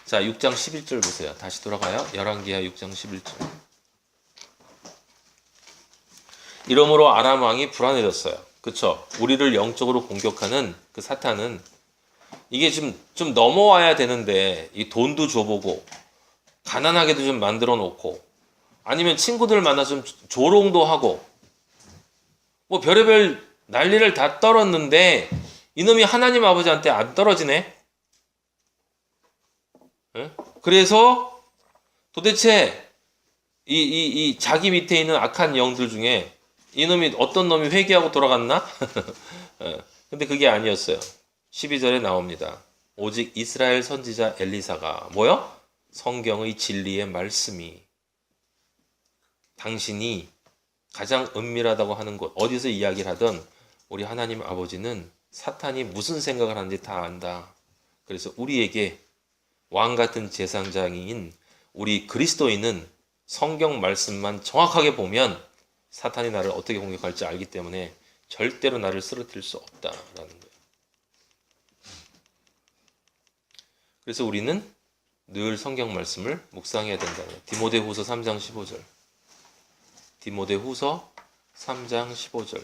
자, 6장 11절 보세요. 다시 돌아가요. 열왕기하 6장 11절. 이러므로 아람 왕이 불안해졌어요. 그쵸? 우리를 영적으로 공격하는 그 사탄은 이게 지금 좀 넘어와야 되는데 이 돈도 줘보고 가난하게도 좀 만들어 놓고 아니면 친구들 만나 좀 조롱도 하고 뭐 별의별 난리를 다 떨었는데 이놈이 하나님 아버지한테 안 떨어지네. 예? 그래서 도대체 이 자기 밑에 있는 악한 영들 중에 이놈이 어떤 놈이 회개하고 돌아갔나? 예. 근데 그게 아니었어요. 12절에 나옵니다. 오직 이스라엘 선지자 엘리사가 뭐요? 성경의 진리의 말씀이 당신이 가장 은밀하다고 하는 곳 어디서 이야기를 하든 우리 하나님 아버지는 사탄이 무슨 생각을 하는지 다 안다. 그래서 우리에게 왕 같은 제사장인 우리 그리스도인은 성경 말씀만 정확하게 보면 사탄이 나를 어떻게 공격할지 알기 때문에 절대로 나를 쓰러뜨릴 수 없다라는 거예요. 그래서 우리는 늘 성경 말씀을 묵상해야 된다는 거예요. 디모데후서 3장 15절. 디모데후서 3장 15절.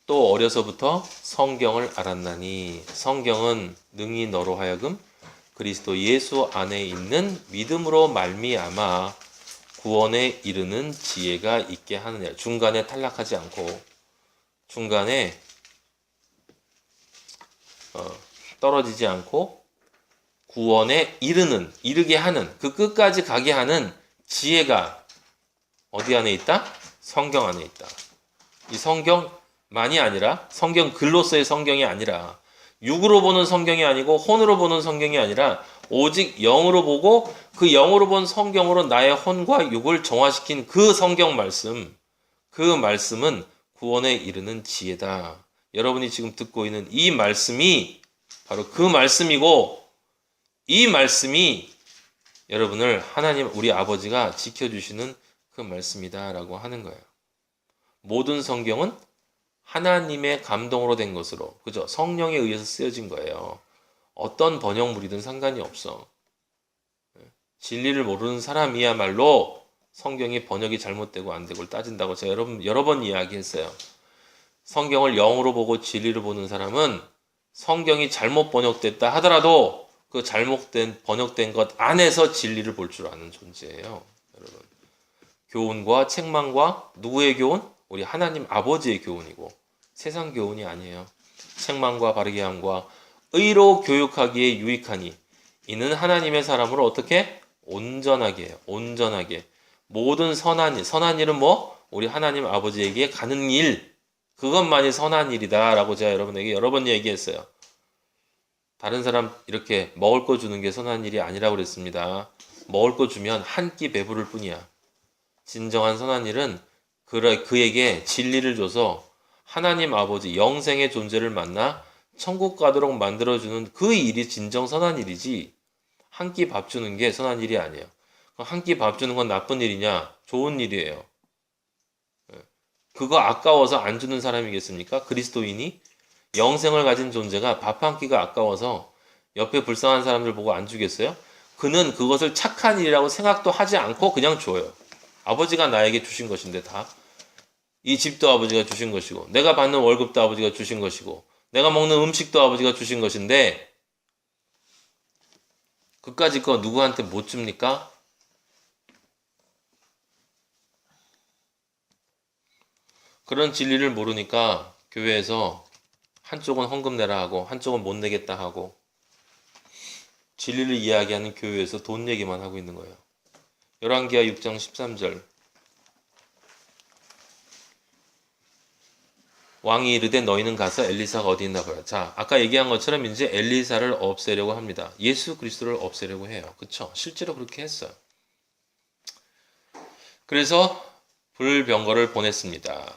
또 어려서부터 성경을 알았나니 성경은 능히 너로 하여금 그리스도 예수 안에 있는 믿음으로 말미암아 구원에 이르는 지혜가 있게 하느냐. 중간에 탈락하지 않고 중간에 떨어지지 않고 구원에 이르게 하는 그 끝까지 가게 하는 지혜가 어디 안에 있다? 성경 안에 있다. 이 성경만이 아니라 성경 글로서의 성경이 아니라 육으로 보는 성경이 아니고 혼으로 보는 성경이 아니라 오직 영으로 보고 그 영으로 본 성경으로 나의 혼과 육을 정화시킨 그 성경 말씀, 그 말씀은 구원에 이르는 지혜다. 여러분이 지금 듣고 있는 이 말씀이 바로 그 말씀이고 이 말씀이 여러분을 하나님 우리 아버지가 지켜주시는 그 말씀이다라고 하는 거예요. 모든 성경은 하나님의 감동으로 된 것으로, 그죠? 성령에 의해서 쓰여진 거예요. 어떤 번역물이든 상관이 없어. 진리를 모르는 사람이야말로 성경이 번역이 잘못되고 안 되고를 따진다고 제가 여러 번 이야기했어요. 성경을 영으로 보고 진리를 보는 사람은 성경이 잘못 번역됐다 하더라도 그 잘못된 번역된 것 안에서 진리를 볼 줄 아는 존재예요. 여러분, 교훈과 책망과 누구의 교훈? 우리 하나님 아버지의 교훈이고 세상 교훈이 아니에요. 책망과 바르게 함과 의로 교육하기에 유익하니 이는 하나님의 사람으로 어떻게? 온전하게 해요. 온전하게. 모든 선한 일은 뭐? 우리 하나님 아버지에게 가는 일, 그것만이 선한 일이다 라고 제가 여러분에게 여러 번 얘기했어요. 다른 사람 이렇게 먹을 거 주는 게 선한 일이 아니라고 그랬습니다. 먹을 거 주면 한 끼 배부를 뿐이야. 진정한 선한 일은 그에게 진리를 줘서 하나님 아버지 영생의 존재를 만나 천국 가도록 만들어주는 그 일이 진정 선한 일이지 한 끼 밥 주는 게 선한 일이 아니에요. 한 끼 밥 주는 건 나쁜 일이냐? 좋은 일이에요. 그거 아까워서 안 주는 사람이겠습니까? 그리스도인이 영생을 가진 존재가 밥 한 끼가 아까워서 옆에 불쌍한 사람들 보고 안 주겠어요? 그는 그것을 착한 일이라고 생각도 하지 않고 그냥 줘요. 아버지가 나에게 주신 것인데 다. 이 집도 아버지가 주신 것이고 내가 받는 월급도 아버지가 주신 것이고 내가 먹는 음식도 아버지가 주신 것인데 그까짓 거 누구한테 못 줍니까? 그런 진리를 모르니까 교회에서 한쪽은 헌금 내라 하고 한쪽은 못 내겠다 하고 진리를 이야기하는 교회에서 돈 얘기만 하고 있는 거예요. 열왕기하 6장 13절. 왕이 이르되 너희는 가서 엘리사가 어디 있나 보라. 자, 아까 얘기한 것처럼 이제 엘리사를 없애려고 합니다. 예수 그리스도를 없애려고 해요. 그쵸? 실제로 그렇게 했어요. 그래서 불병거를 보냈습니다.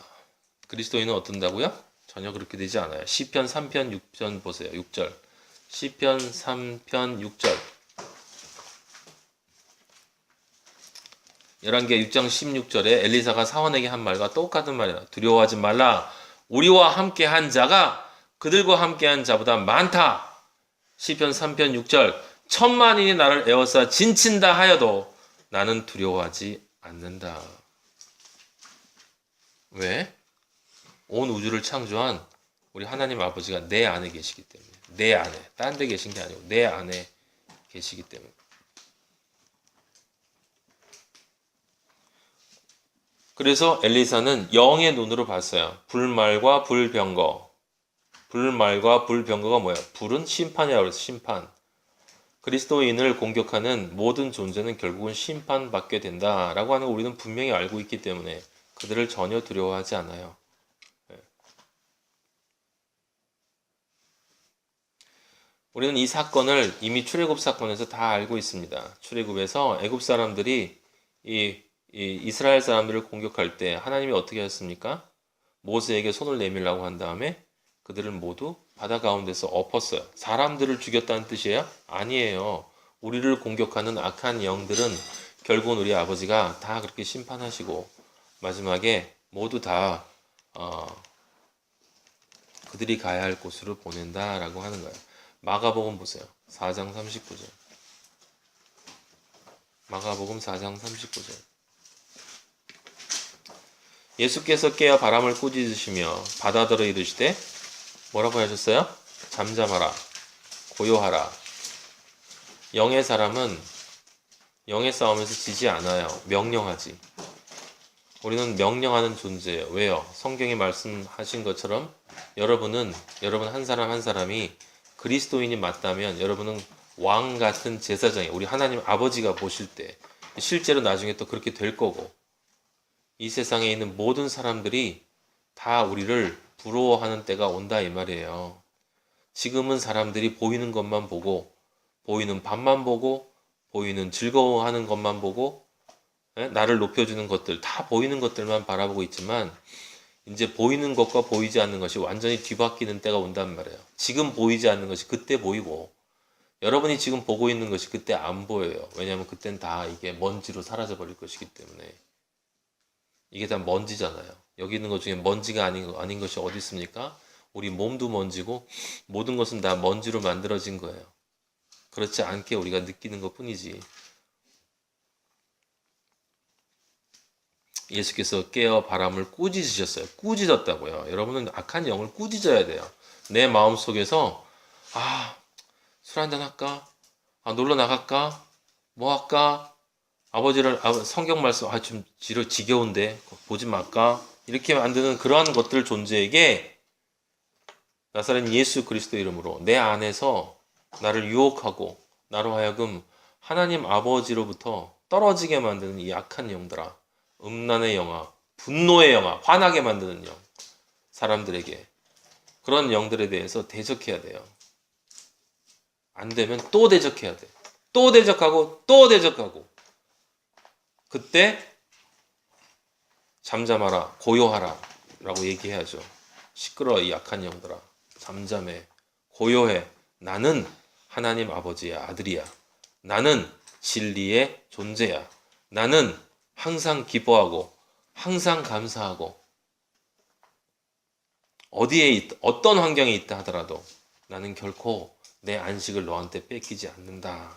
그리스도인은 어떤다고요? 전혀 그렇게 되지 않아요. 시편 3편 6편 보세요. 6절. 시편 3편 6절. 열왕기하 6장 16절에 엘리사가 사원에게 한 말과 똑같은 말이에요. 두려워하지 말라. 우리와 함께 한 자가 그들과 함께한 자보다 많다. 시편 3편 6절. 천만인이 나를 에워싸 진친다 하여도 나는 두려워하지 않는다. 왜? 온 우주를 창조한 우리 하나님 아버지가 내 안에 계시기 때문에. 내 안에. 딴 데 계신 게 아니고 내 안에 계시기 때문에. 그래서 엘리사는 영의 눈으로 봤어요. 불말과 불병거. 불말과 불병거가 뭐야? 불은 심판이라고 그래서 심판. 그리스도인을 공격하는 모든 존재는 결국은 심판받게 된다라고 하는 걸 우리는 분명히 알고 있기 때문에 그들을 전혀 두려워하지 않아요. 우리는 이 사건을 이미 출애굽 사건에서 다 알고 있습니다. 출애굽에서 애굽 사람들이 이 이스라엘 사람들을 공격할 때 하나님이 어떻게 하셨습니까? 모세에게 손을 내밀라고 한 다음에 그들을 모두 바다 가운데서 엎었어요. 사람들을 죽였다는 뜻이에요? 아니에요. 우리를 공격하는 악한 영들은 결국은 우리 아버지가 다 그렇게 심판하시고 마지막에 모두 다 그들이 가야 할 곳으로 보낸다라고 하는 거예요. 마가복음 보세요. 4장 39절. 마가복음 4장 39절. 예수께서 깨어 바람을 꾸짖으시며 바다더러 이르시되 뭐라고 하셨어요? 잠잠하라. 고요하라. 영의 사람은 영의 싸움에서 지지 않아요. 명령하지. 우리는 명령하는 존재예요. 왜요? 성경이 말씀하신 것처럼 여러분 한 사람 한 사람이 그리스도인이 맞다면 여러분은 왕 같은 제사장이 우리 하나님 아버지가 보실 때 실제로 나중에 또 그렇게 될 거고 이 세상에 있는 모든 사람들이 다 우리를 부러워하는 때가 온다 이 말이에요. 지금은 사람들이 보이는 것만 보고 보이는 밥만 보고 보이는 즐거워하는 것만 보고 나를 높여주는 것들 다 보이는 것들만 바라보고 있지만 이제 보이는 것과 보이지 않는 것이 완전히 뒤바뀌는 때가 온단 말이에요. 지금 보이지 않는 것이 그때 보이고 여러분이 지금 보고 있는 것이 그때 안 보여요. 왜냐하면 그땐 다 이게 먼지로 사라져 버릴 것이기 때문에 이게 다 먼지잖아요. 여기 있는 것 중에 먼지가 아닌 것이 어디 있습니까? 우리 몸도 먼지고 모든 것은 다 먼지로 만들어진 거예요. 그렇지 않게 우리가 느끼는 것 뿐이지. 예수께서 깨어 바람을 꾸짖으셨어요. 꾸짖었다고요. 여러분은 악한 영을 꾸짖어야 돼요. 내 마음속에서 술 한잔 할까? 놀러 나갈까? 뭐 할까? 아버지를 성경 말씀 좀 지겨운데 보지 말까? 이렇게 만드는 그러한 것들 존재에게 나사렛 예수 그리스도 이름으로 내 안에서 나를 유혹하고 나로 하여금 하나님 아버지로부터 떨어지게 만드는 이 악한 영들아, 음란의 영아, 분노의 영아, 화나게 만드는 영, 사람들에게 그런 영들에 대해서 대적해야 돼요. 안 되면 또 대적해야 돼. 또 대적하고 또 대적하고 그때 잠잠하라, 고요하라 라고 얘기해야죠. 시끄러워 이 약한 영들아. 잠잠해, 고요해. 나는 하나님 아버지의 아들이야. 나는 진리의 존재야. 나는 항상 기뻐하고 항상 감사하고 어떤 환경에 있다 하더라도 나는 결코 내 안식을 너한테 뺏기지 않는다.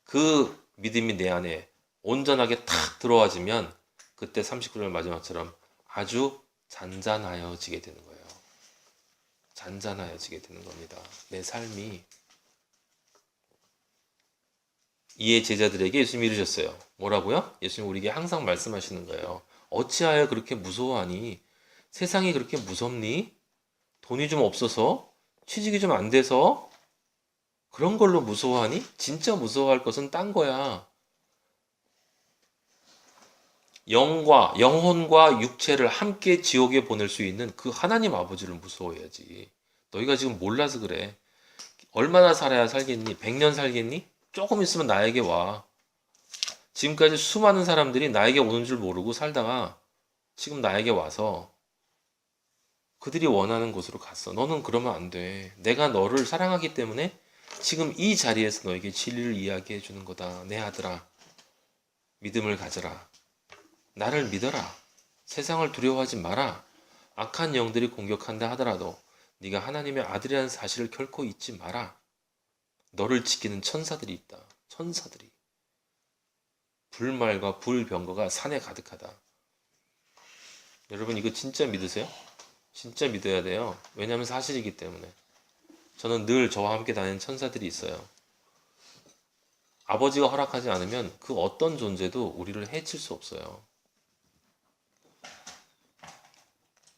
그 믿음이 내 안에 온전하게 탁 들어와지면 그때 39절 마지막처럼 아주 잔잔하여지게 되는 거예요. 잔잔하여지게 되는 겁니다. 내 삶이. 이에 제자들에게 예수님이 이르셨어요. 뭐라고요? 예수님 우리에게 항상 말씀하시는 거예요. 어찌하여 그렇게 무서워하니? 세상이 그렇게 무섭니? 돈이 좀 없어서? 취직이 좀 안 돼서? 그런 걸로 무서워하니? 진짜 무서워할 것은 딴 거야. 영혼과 육체를 함께 지옥에 보낼 수 있는 그 하나님 아버지를 무서워해야지. 너희가 지금 몰라서 그래. 얼마나 살아야 살겠니? 100년 살겠니? 조금 있으면 나에게 와. 지금까지 수많은 사람들이 나에게 오는 줄 모르고 살다가 지금 나에게 와서 그들이 원하는 곳으로 갔어. 너는 그러면 안 돼. 내가 너를 사랑하기 때문에 지금 이 자리에서 너에게 진리를 이야기해 주는 거다. 내 아들아, 믿음을 가져라. 나를 믿어라. 세상을 두려워하지 마라. 악한 영들이 공격한다 하더라도 네가 하나님의 아들이라는 사실을 결코 잊지 마라. 너를 지키는 천사들이 있다. 천사들이. 불말과 불병거가 산에 가득하다. 여러분 이거 진짜 믿으세요? 진짜 믿어야 돼요. 왜냐하면 사실이기 때문에. 저는 늘 저와 함께 다니는 천사들이 있어요. 아버지가 허락하지 않으면 그 어떤 존재도 우리를 해칠 수 없어요.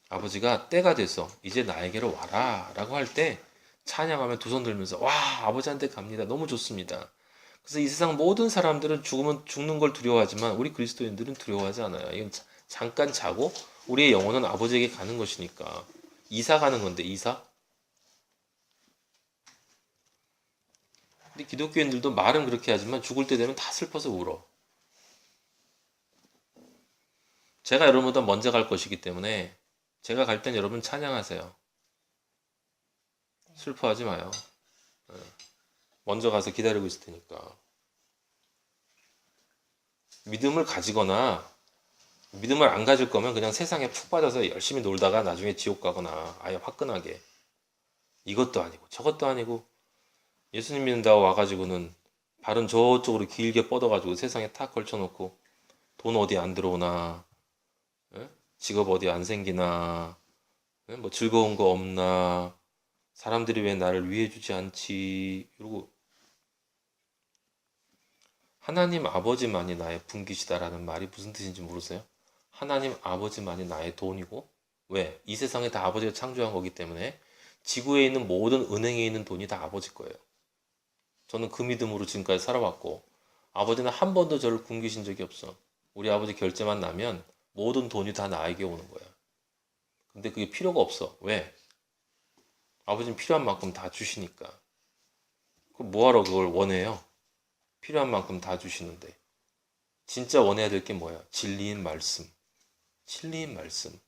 아버지가 때가 됐어. 이제 나에게로 와라. 라고 할 때 찬양하며 두 손 들면서 와 아버지한테 갑니다. 너무 좋습니다. 그래서 이 세상 모든 사람들은 죽는 걸 두려워하지만 우리 그리스도인들은 두려워하지 않아요. 이건 잠깐 자고 우리의 영혼은 아버지에게 가는 것이니까. 이사 가는 건데 이사? 근데 기독교인들도 말은 그렇게 하지만 죽을 때 되면 다 슬퍼서 울어. 제가 여러분보다 먼저 갈 것이기 때문에 제가 갈 땐 여러분 찬양하세요. 슬퍼하지 마요. 먼저 가서 기다리고 있을 테니까. 믿음을 가지거나 믿음을 안 가질 거면 그냥 세상에 푹 빠져서 열심히 놀다가 나중에 지옥 가거나 아예 화끈하게 이것도 아니고 저것도 아니고 예수님 믿는다고 와가지고는 발은 저쪽으로 길게 뻗어가지고 세상에 탁 걸쳐놓고 돈 어디 안 들어오나 직업 어디 안 생기나 뭐 즐거운 거 없나 사람들이 왜 나를 위해주지 않지 이러고 하나님 아버지만이 나의 분기시다라는 말이 무슨 뜻인지 모르세요? 하나님 아버지만이 나의 돈이고 왜? 이 세상에 다 아버지가 창조한 거기 때문에 지구에 있는 모든 은행에 있는 돈이 다 아버지 거예요. 저는 그 믿음으로 지금까지 살아왔고 아버지는 한 번도 저를 굶기신 적이 없어. 우리 아버지 결제만 나면 모든 돈이 다 나에게 오는 거야. 근데 그게 필요가 없어. 왜? 아버지는 필요한 만큼 다 주시니까. 그럼 뭐하러 그걸 원해요? 필요한 만큼 다 주시는데. 진짜 원해야 될 게 뭐야? 진리인 말씀. 진리인 말씀.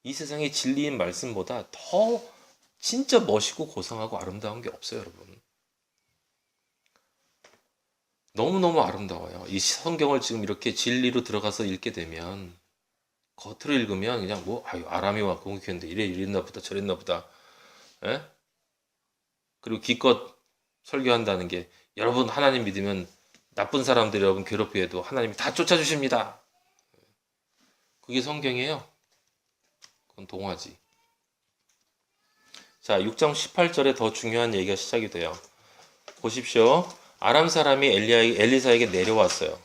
이 세상에 진리인 말씀보다 더 진짜 멋있고 고상하고 아름다운 게 없어요, 여러분. 너무너무 아름다워요. 이 성경을 지금 이렇게 진리로 들어가서 읽게 되면 겉으로 읽으면 그냥 뭐 아유 아람이와 공격했는데 이랬나 보다 저랬나 보다. 에? 그리고 기껏 설교한다는 게 여러분 하나님 믿으면 나쁜 사람들이 여러분 괴롭혀도 하나님이 다 쫓아주십니다. 그게 성경이에요. 그건 동화지. 자, 6장 18절에 더 중요한 얘기가 시작이 돼요. 보십시오. 아람 사람이 엘리사에게 내려왔어요.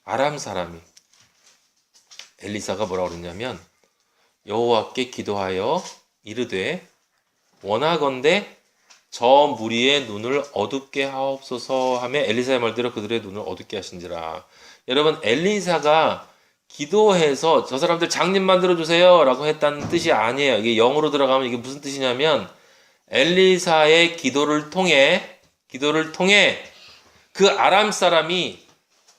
아람 사람이. 엘리사가 뭐라고 그러냐면 여호와께 기도하여 이르되 원하건대 저 무리의 눈을 어둡게 하옵소서 하며 엘리사의 말대로 그들의 눈을 어둡게 하신지라. 여러분 엘리사가 기도해서 저 사람들 장님 만들어주세요 라고 했다는 뜻이 아니에요. 이게 영어로 들어가면 이게 무슨 뜻이냐면 엘리사의 기도를 통해 그 아람 사람이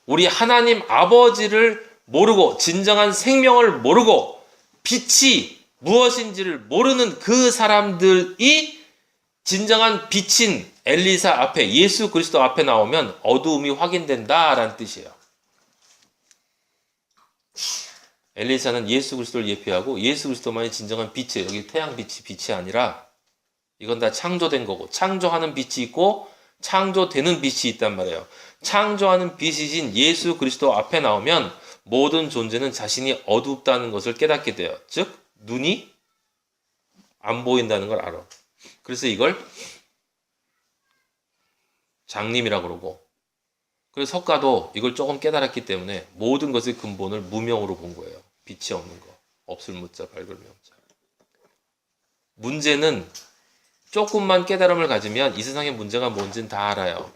우리 하나님 아버지를 모르고 진정한 생명을 모르고 빛이 무엇인지를 모르는 그 사람들이 진정한 빛인 엘리사 앞에 예수 그리스도 앞에 나오면 어두움이 확인된다라는 뜻이에요. 엘리사는 예수 그리스도를 예표하고 예수 그리스도만이 진정한 빛이에요. 여기 태양빛이 아니라 이건 다 창조된 거고 창조하는 빛이 있고 창조되는 빛이 있단 말이에요. 창조하는 빛이신 예수 그리스도 앞에 나오면 모든 존재는 자신이 어둡다는 것을 깨닫게 돼요. 즉 눈이 안 보인다는 걸 알아. 그래서 이걸 장님이라고 그러고 그래서 석가도 이걸 조금 깨달았기 때문에 모든 것의 근본을 무명으로 본 거예요. 빛이 없는 거. 없을 무자 밝을 명자. 문제는 조금만 깨달음을 가지면 이 세상의 문제가 뭔지는 다 알아요.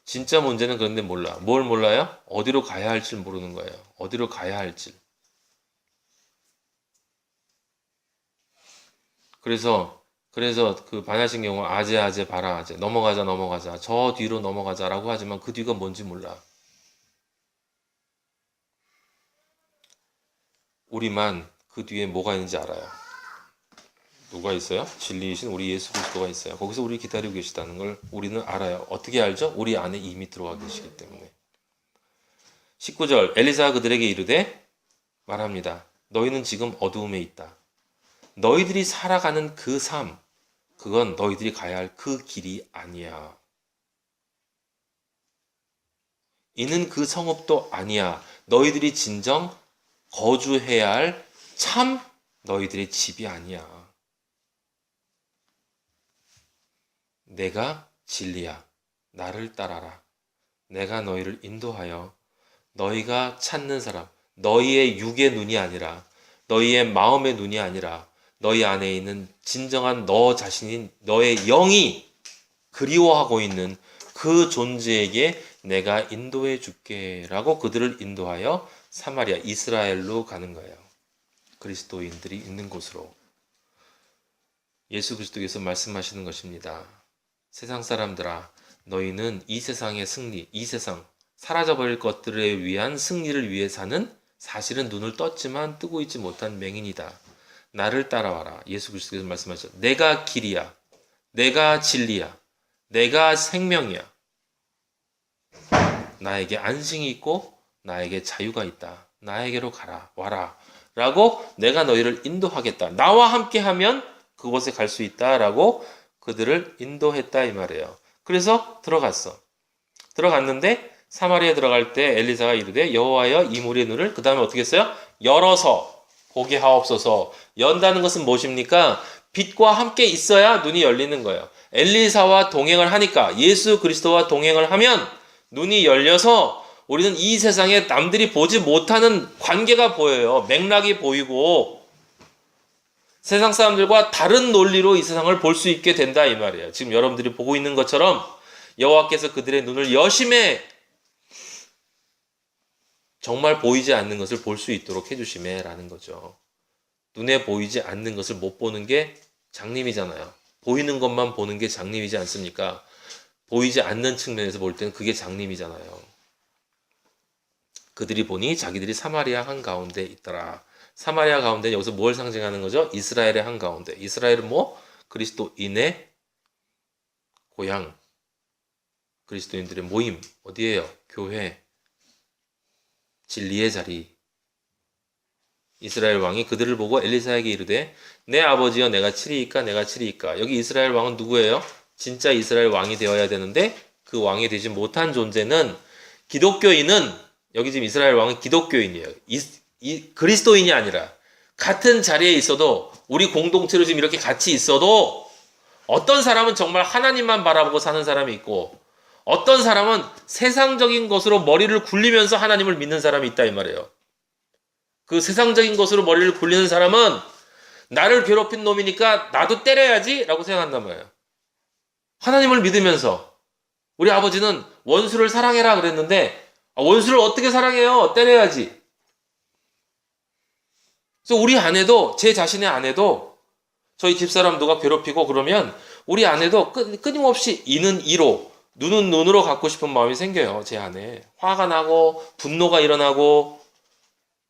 진짜 문제는 그런데 몰라. 뭘 몰라요? 어디로 가야 할지 모르는 거예요. 어디로 가야 할지. 그래서 그 반야신경은 아제 바라 아제 넘어가자 저 뒤로 넘어가자라고 하지만 그 뒤가 뭔지 몰라. 우리만 그 뒤에 뭐가 있는지 알아요. 누가 있어요? 진리이신 우리 예수 그리스도가 있어요. 거기서 우리 기다리고 계시다는 걸 우리는 알아요. 어떻게 알죠? 우리 안에 이미 들어와 계시기 때문에. 19절 엘리사가 그들에게 이르되 말합니다. 너희는 지금 어두움에 있다. 너희들이 살아가는 그 삶, 그건 너희들이 가야 할 그 길이 아니야. 이는 그 성읍도 아니야. 너희들이 진정 거주해야 할 참 너희들의 집이 아니야. 내가 진리야. 나를 따라라. 내가 너희를 인도하여 너희가 찾는 사람, 너희의 육의 눈이 아니라 너희의 마음의 눈이 아니라 너희 안에 있는 진정한 너 자신인 너의 영이 그리워하고 있는 그 존재에게 내가 인도해 줄게 라고 그들을 인도하여 사마리아, 이스라엘로 가는 거예요. 그리스도인들이 있는 곳으로. 예수 그리스도께서 말씀하시는 것입니다. 세상 사람들아, 너희는 이 세상의 승리, 이 세상 사라져버릴 것들에 위한 승리를 위해 사는 사실은 눈을 떴지만 뜨고 있지 못한 맹인이다. 나를 따라와라. 예수 그리스도께서 말씀하셨죠. 내가 길이야. 내가 진리야. 내가 생명이야. 나에게 안식이 있고 나에게 자유가 있다. 나에게로 가라. 와라. 라고 내가 너희를 인도하겠다. 나와 함께하면 그곳에 갈 수 있다. 라고 그들을 인도했다 이 말이에요. 그래서 들어갔어. 들어갔는데 사마리아에 들어갈 때 엘리사가 이르되 여호와여 이 무리의 눈을 그 다음에 어떻게 했어요? 열어서 보게 하옵소서. 연다는 것은 무엇입니까? 빛과 함께 있어야 눈이 열리는 거예요. 엘리사와 동행을 하니까 예수 그리스도와 동행을 하면 눈이 열려서 우리는 이 세상에 남들이 보지 못하는 관계가 보여요. 맥락이 보이고 세상 사람들과 다른 논리로 이 세상을 볼 수 있게 된다 이 말이에요. 지금 여러분들이 보고 있는 것처럼 여호와께서 그들의 눈을 여심해 정말 보이지 않는 것을 볼 수 있도록 해주심에 라는 거죠. 눈에 보이지 않는 것을 못 보는 게 장님이잖아요. 보이는 것만 보는 게 장님이지 않습니까? 보이지 않는 측면에서 볼 때는 그게 장님이잖아요. 그들이 보니 자기들이 사마리아 한가운데 있더라. 사마리아 가운데 여기서 뭘 상징하는 거죠? 이스라엘의 한가운데. 이스라엘은 뭐? 그리스도인의 고향. 그리스도인들의 모임. 어디예요? 교회. 진리의 자리. 이스라엘 왕이 그들을 보고 엘리사에게 이르되 내 아버지여 내가 치리이까 내가 치리이까. 여기 이스라엘 왕은 누구예요? 진짜 이스라엘 왕이 되어야 되는데 그 왕이 되지 못한 존재는 기독교인은 여기 지금 이스라엘 왕은 기독교인이에요. 그리스도인이 아니라 같은 자리에 있어도 우리 공동체로 지금 이렇게 같이 있어도 어떤 사람은 정말 하나님만 바라보고 사는 사람이 있고 어떤 사람은 세상적인 것으로 머리를 굴리면서 하나님을 믿는 사람이 있다 이 말이에요. 그 세상적인 것으로 머리를 굴리는 사람은 나를 괴롭힌 놈이니까 나도 때려야지 라고 생각한단 말이에요. 하나님을 믿으면서 우리 아버지는 원수를 사랑해라 그랬는데 원수를 어떻게 사랑해요? 때려야지. 그래서 우리 아내도 제 자신의 아내도 저희 집사람 누가 괴롭히고 그러면 우리 아내도 끊임없이 이는 이로 눈은 눈으로 갖고 싶은 마음이 생겨요. 제 안에 화가 나고 분노가 일어나고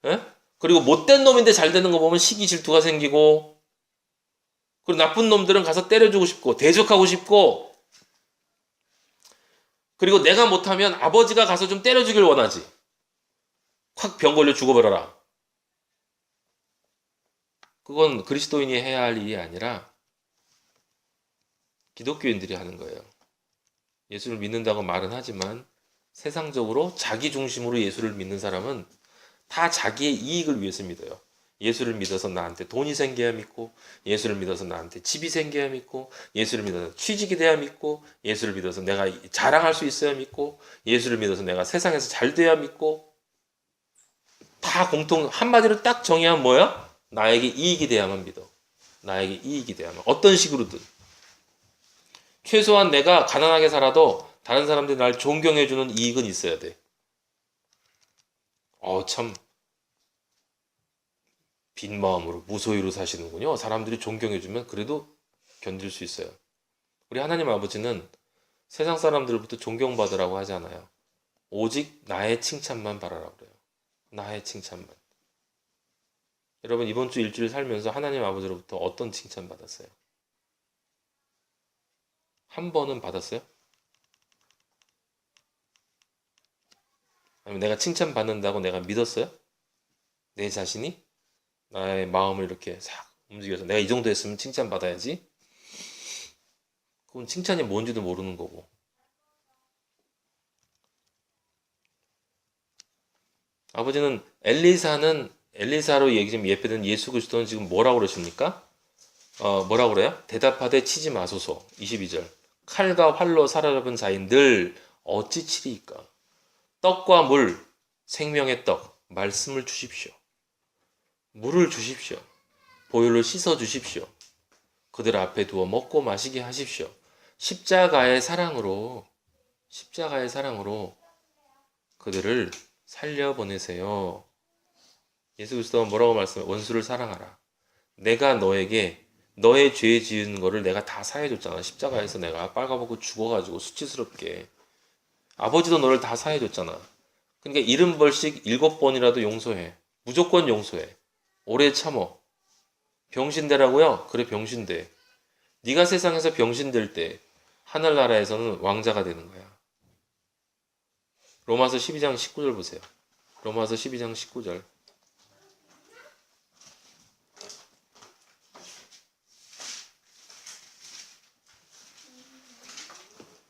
에? 그리고 못된 놈인데 잘 되는 거 보면 시기 질투가 생기고 그리고 나쁜 놈들은 가서 때려주고 싶고 대적하고 싶고 그리고 내가 못하면 아버지가 가서 좀 때려주길 원하지. 확 병 걸려 죽어버려라. 그건 그리스도인이 해야 할 일이 아니라 기독교인들이 하는 거예요. 예수를 믿는다고 말은 하지만 세상적으로 자기 중심으로 예수를 믿는 사람은 다 자기의 이익을 위해서 믿어요. 예수를 믿어서 나한테 돈이 생겨야 믿고 예수를 믿어서 나한테 집이 생겨야 믿고 예수를 믿어서 취직이 돼야 믿고 예수를 믿어서 내가 자랑할 수 있어야 믿고 예수를 믿어서 내가 세상에서 잘 돼야 믿고 다 공통 한마디로 딱 정의하면 뭐야? 나에게 이익이 돼야만 믿어. 나에게 이익이 돼야만. 어떤 식으로든. 최소한 내가 가난하게 살아도 다른 사람들이 날 존경해주는 이익은 있어야 돼. 참 빈 마음으로 무소유로 사시는군요. 사람들이 존경해주면 그래도 견딜 수 있어요. 우리 하나님 아버지는 세상 사람들부터 존경받으라고 하지 않아요. 오직 나의 칭찬만 바라라고 그래요. 나의 칭찬만. 여러분 이번 주 일주일 살면서 하나님 아버지로부터 어떤 칭찬 받았어요? 한 번은 받았어요? 아니면 내가 칭찬받는다고 내가 믿었어요? 내 자신이? 나의 마음을 이렇게 싹 움직여서 내가 이 정도 했으면 칭찬받아야지. 그건 칭찬이 뭔지도 모르는 거고. 아버지는 엘리사로 얘기 좀 예표된 예수 그리스도는 지금 뭐라고 그러십니까? 뭐라고 그래요? 대답하되 치지 마소서. 22절. 칼과 활로 사로잡은 자인들 어찌 치리이까? 떡과 물, 생명의 떡, 말씀을 주십시오. 물을 주십시오. 보혈로 씻어 주십시오. 그들 앞에 두어 먹고 마시게 하십시오. 십자가의 사랑으로 그들을 살려보내세요. 예수 그리스도가 뭐라고 말씀해요? 원수를 사랑하라. 내가 너에게 너의 죄 지은 거를 내가 다 사해줬잖아. 십자가에서 내가 빨가벗고 죽어가지고 수치스럽게. 아버지도 너를 다 사해줬잖아. 그러니까 70벌씩 7번이라도 용서해. 무조건 용서해. 오래 참어. 병신되라고요? 그래, 병신돼. 네가 세상에서 병신될 때 하늘나라에서는 왕자가 되는 거야. 로마서 12장 19절 보세요. 로마서 12장 19절.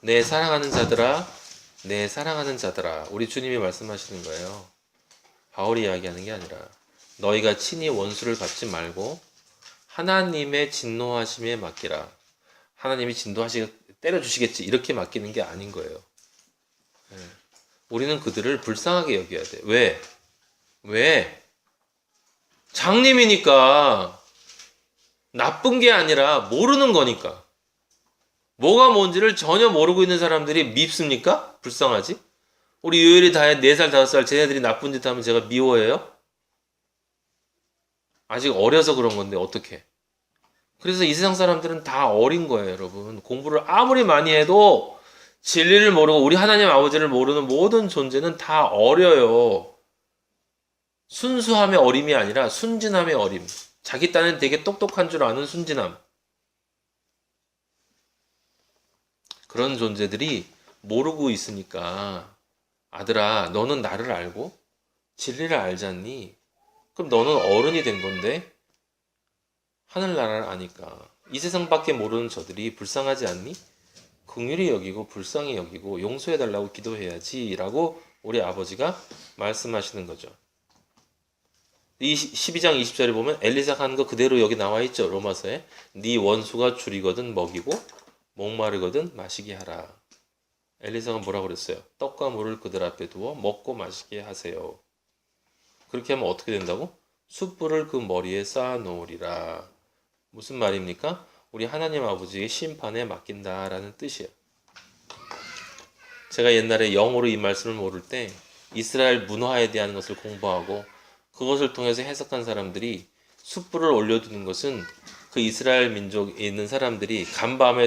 내 사랑하는 자들아. 우리 주님이 말씀하시는 거예요. 바울이 이야기하는 게 아니라 너희가 친히 원수를 갚지 말고 하나님의 진노하심에 맡기라. 하나님이 때려주시겠지 이렇게 맡기는 게 아닌 거예요. 우리는 그들을 불쌍하게 여겨야 돼. 왜? 장님이니까. 나쁜 게 아니라 모르는 거니까. 뭐가 뭔지를 전혀 모르고 있는 사람들이 밉습니까? 불쌍하지? 우리 요엘이 다 4살, 5살 쟤네들이 나쁜 짓 하면 제가 미워해요? 아직 어려서 그런 건데 어떡해. 그래서 이 세상 사람들은 다 어린 거예요, 여러분. 공부를 아무리 많이 해도 진리를 모르고 우리 하나님 아버지를 모르는 모든 존재는 다 어려요. 순수함의 어림이 아니라 순진함의 어림. 자기 딴엔 되게 똑똑한 줄 아는 순진함. 그런 존재들이 모르고 있으니까 아들아, 너는 나를 알고 진리를 알잖니? 그럼 너는 어른이 된 건데 하늘나라를 아니까 이 세상밖에 모르는 저들이 불쌍하지 않니? 긍휼히 여기고 불쌍히 여기고 용서해달라고 기도해야지 라고 우리 아버지가 말씀하시는 거죠. 이 12장 20절에 보면 엘리사가 하는 거 그대로 여기 나와 있죠. 로마서에. 네 원수가 줄이거든 먹이고 목마르거든 마시게 하라. 엘리사가 뭐라고 그랬어요? 떡과 물을 그들 앞에 두어 먹고 마시게 하세요. 그렇게 하면 어떻게 된다고? 숯불을 그 머리에 쌓아 놓으리라. 무슨 말입니까? 우리 하나님 아버지의 심판에 맡긴다라는 뜻이에요. 제가 옛날에 영어로 이 말씀을 모를 때 이스라엘 문화에 대한 것을 공부하고 그것을 통해서 해석한 사람들이 숯불을 올려두는 것은 그 이스라엘 민족에 있는 사람들이 간밤에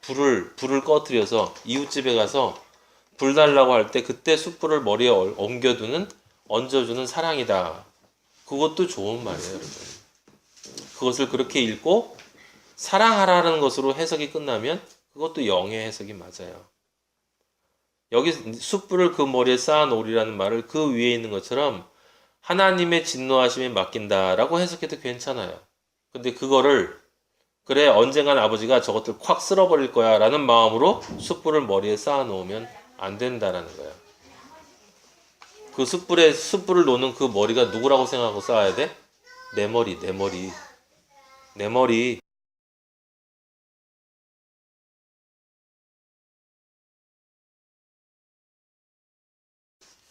불을 꺼뜨려서 이웃집에 가서 불 달라고 할 때 그때 숯불을 머리에 얹어주는 사랑이다. 그것도 좋은 말이에요, 여러분. 그것을 그렇게 읽고 사랑하라는 것으로 해석이 끝나면 그것도 영의 해석이 맞아요. 여기 숯불을 그 머리에 쌓아 놓으리라는 말을 그 위에 있는 것처럼 하나님의 진노하심에 맡긴다라고 해석해도 괜찮아요. 근데 그거를 그래 언젠간 아버지가 저것들 콱 쓸어버릴 거야 라는 마음으로 숯불을 머리에 쌓아 놓으면 안 된다라는 거예요. 그 숯불을 놓는 그 머리가 누구라고 생각하고 쌓아야 돼? 내 머리.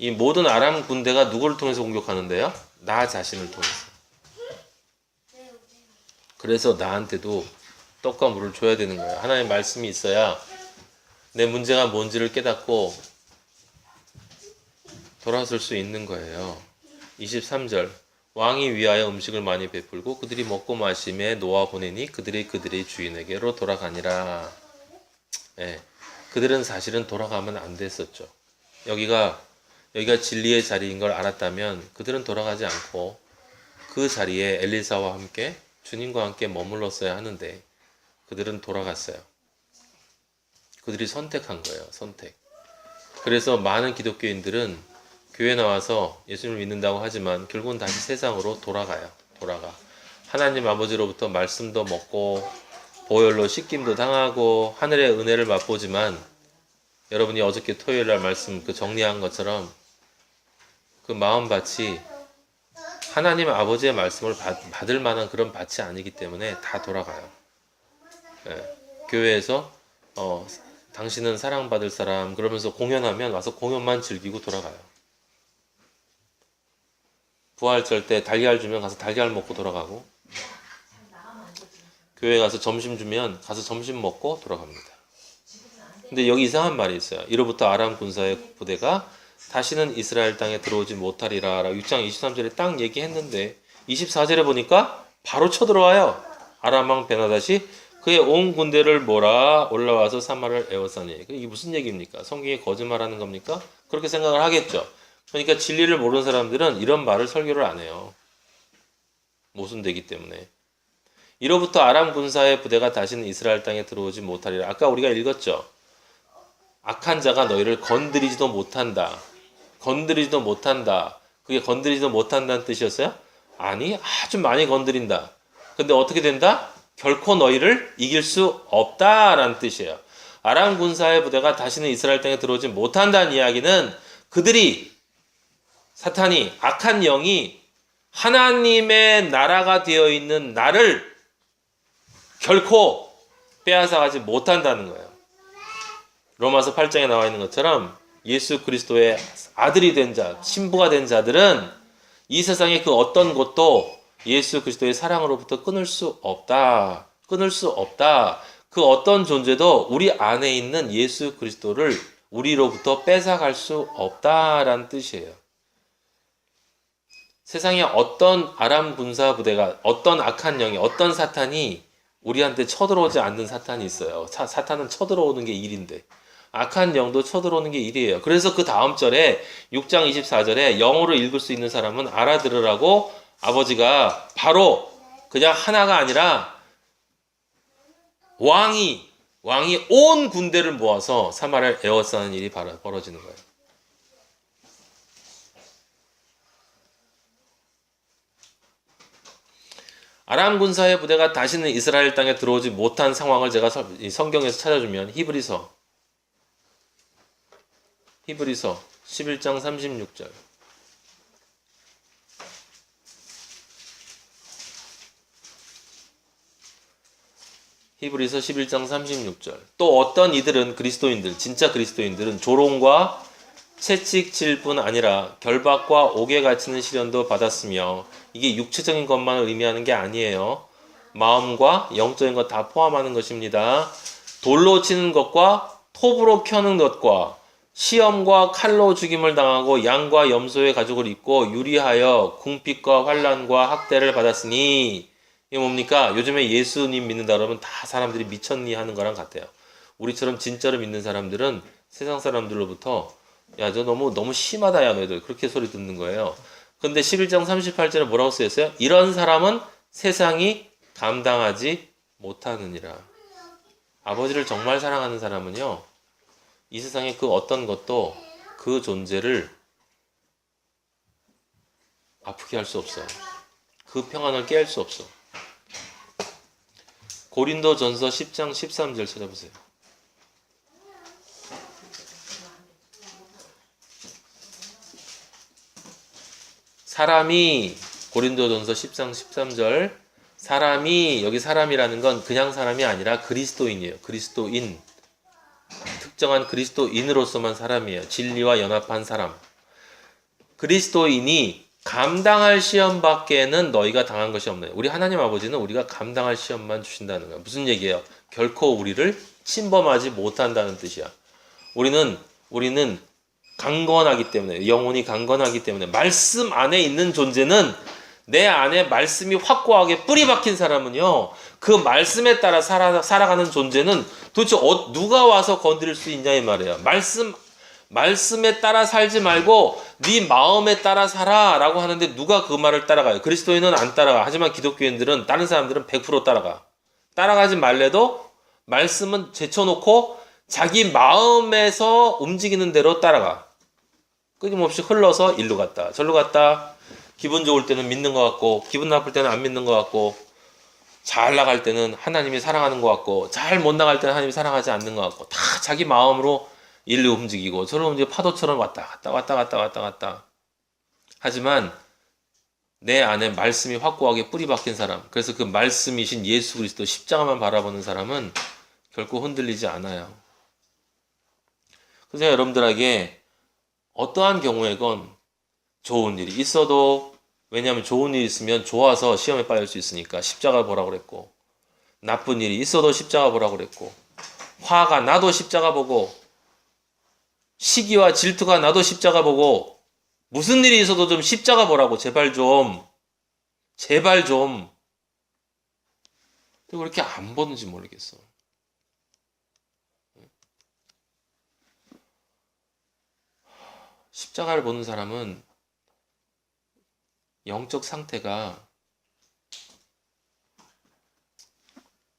이 모든 아람 군대가 누구를 통해서 공격하는데요? 나 자신을 통해서. 그래서 나한테도 떡과 물을 줘야 되는 거예요. 하나님의 말씀이 있어야 내 문제가 뭔지를 깨닫고 돌아설 수 있는 거예요. 23절 왕이 위하여 음식을 많이 베풀고 그들이 먹고 마심에 놓아 보내니 그들의 주인에게로 돌아가니라. 네, 그들은 사실은 돌아가면 안 됐었죠. 여기가 진리의 자리인 걸 알았다면 그들은 돌아가지 않고 그 자리에 엘리사와 함께 주님과 함께 머물렀어야 하는데 그들은 돌아갔어요. 그들이 선택한 거예요. 선택. 그래서 많은 기독교인들은 교회 나와서 예수님을 믿는다고 하지만 결국은 다시 세상으로 돌아가. 하나님 아버지로부터 말씀도 먹고 보혈로 씻김도 당하고 하늘의 은혜를 맛보지만 여러분이 어저께 토요일 날 말씀 그 정리한 것처럼 그 마음밭이 하나님 아버지의 말씀을 받을 만한 그런 밭이 아니기 때문에 다 돌아가요. 예. 교회에서 당신은 사랑받을 사람 그러면서 공연하면 와서 공연만 즐기고 돌아가요. 부활절 때 달걀 주면 가서 달걀 먹고 돌아가고, 교회 가서 점심 주면 가서 점심 먹고 돌아갑니다. 근데 여기 이상한 말이 있어요. 이로부터 아람 군사의 부대가 다시는 이스라엘 땅에 들어오지 못하리라 라고 6장 23절에 딱 얘기했는데 24절에 보니까 바로 쳐들어와요. 아람 왕 베나닷이 그의 온 군대를 몰아 올라와서 사마를 에워싸니. 이게 무슨 얘기입니까? 성경이 거짓말하는 겁니까? 그렇게 생각을 하겠죠. 그러니까 진리를 모르는 사람들은 이런 말을 설교를 안 해요. 모순되기 때문에. 이로부터 아람 군사의 부대가 다시는 이스라엘 땅에 들어오지 못하리라. 아까 우리가 읽었죠. 악한 자가 너희를 건드리지도 못한다. 건드리지도 못한다. 그게 건드리지도 못한다는 뜻이었어요? 아니, 아주 많이 건드린다. 근데 어떻게 된다? 결코 너희를 이길 수 없다라는 뜻이에요. 아람 군사의 부대가 다시는 이스라엘 땅에 들어오지 못한다는 이야기는 그들이 사탄이 악한 영이 하나님의 나라가 되어 있는 나를 결코 빼앗아가지 못한다는 거예요. 로마서 8장에 나와 있는 것처럼 예수 그리스도의 아들이 된 자, 신부가 된 자들은 이 세상의 그 어떤 것도 예수 그리스도의 사랑으로부터 끊을 수 없다. 끊을 수 없다. 그 어떤 존재도 우리 안에 있는 예수 그리스도를 우리로부터 뺏어갈 수 없다라는 뜻이에요. 세상에 어떤 아람 군사 부대가, 어떤 악한 영이, 어떤 사탄이 우리한테 쳐들어오지 않는 사탄이 있어요. 사탄은 쳐들어오는 게 일인데 악한 영도 쳐들어오는 게 일이에요. 그래서 그 다음 절에 6장 24절에 영어로 읽을 수 있는 사람은 알아들으라고 아버지가 바로 그냥 하나가 아니라 왕이 온 군대를 모아서 사마를 에워싸는 일이 벌어지는 거예요. 아람 군사의 부대가 다시는 이스라엘 땅에 들어오지 못한 상황을 제가 성경에서 찾아주면 히브리서 11장 36절. 히브리서 11장 36절. 또 어떤 이들은 그리스도인들, 진짜 그리스도인들은 조롱과 채찍질 뿐 아니라 결박과 옥에 갇히는 시련도 받았으며 이게 육체적인 것만 의미하는 게 아니에요. 마음과 영적인 것 다 포함하는 것입니다. 돌로 치는 것과 톱으로 켜는 것과 시험과 칼로 죽임을 당하고 양과 염소의 가죽을 입고 유리하여 궁핍과 환난과 학대를 받았으니 이게 뭡니까? 요즘에 예수님 믿는다 그러면 다 사람들이 미쳤니 하는 거랑 같아요. 우리처럼 진짜로 믿는 사람들은 세상 사람들로부터 야, 저 너무 심하다, 야, 너희들. 그렇게 소리 듣는 거예요. 근데 11장 38절에 뭐라고 쓰였어요? 이런 사람은 세상이 감당하지 못하느니라. 아버지를 정말 사랑하는 사람은요, 이 세상의 그 어떤 것도 그 존재를 아프게 할 수 없어요. 그 평안을 깨할 수 없어. 고린도전서 10장 13절 찾아보세요. 사람이 고린도전서 10장 13절 사람이 여기 사람이라는 건 그냥 사람이 아니라 그리스도인이에요. 그리스도인. 특정한 그리스도인으로서만 사람이에요. 진리와 연합한 사람. 그리스도인이 감당할 시험밖에는 너희가 당한 것이 없네. 우리 하나님 아버지는 우리가 감당할 시험만 주신다는 거야. 무슨 얘기예요? 결코 우리를 침범하지 못한다는 뜻이야. 우리는 강건하기 때문에, 영혼이 강건하기 때문에 말씀 안에 있는 존재는 내 안에 말씀이 확고하게 뿌리 박힌 사람은요, 그 말씀에 따라 살아가는 존재는 도대체 누가 와서 건드릴 수 있냐 이 말이에요. 말씀에 따라 살지 말고 네 마음에 따라 살아 라고 하는데 누가 그 말을 따라가요? 그리스도인은 안 따라가. 하지만 기독교인들은, 다른 사람들은 100% 따라가. 따라가지 말래도 말씀은 제쳐놓고 자기 마음에서 움직이는 대로 따라가. 끊임없이 흘러서 일로 갔다 저로 갔다. 기분 좋을 때는 믿는 것 같고, 기분 나쁠 때는 안 믿는 것 같고, 잘 나갈 때는 하나님이 사랑하는 것 같고, 잘 못 나갈 때는 하나님이 사랑하지 않는 것 같고, 다 자기 마음으로 일로 움직이고 저로 움직이고 파도처럼 왔다 갔다 왔다 갔다 왔다 갔다. 하지만 내 안에 말씀이 확고하게 뿌리 박힌 사람, 그래서 그 말씀이신 예수 그리스도 십자가만 바라보는 사람은 결코 흔들리지 않아요. 그래서 여러분들에게 어떠한 경우에건 좋은 일이 있어도, 왜냐하면 좋은 일이 있으면 좋아서 시험에 빠질 수 있으니까 십자가 보라고 그랬고, 나쁜 일이 있어도 십자가 보라고 그랬고, 화가 나도 십자가 보고, 시기와 질투가 나도 십자가 보고, 무슨 일이 있어도 좀 십자가 보라고, 제발 좀. 제발 좀. 왜 이렇게 안 보는지 모르겠어. 십자가를 보는 사람은 영적 상태가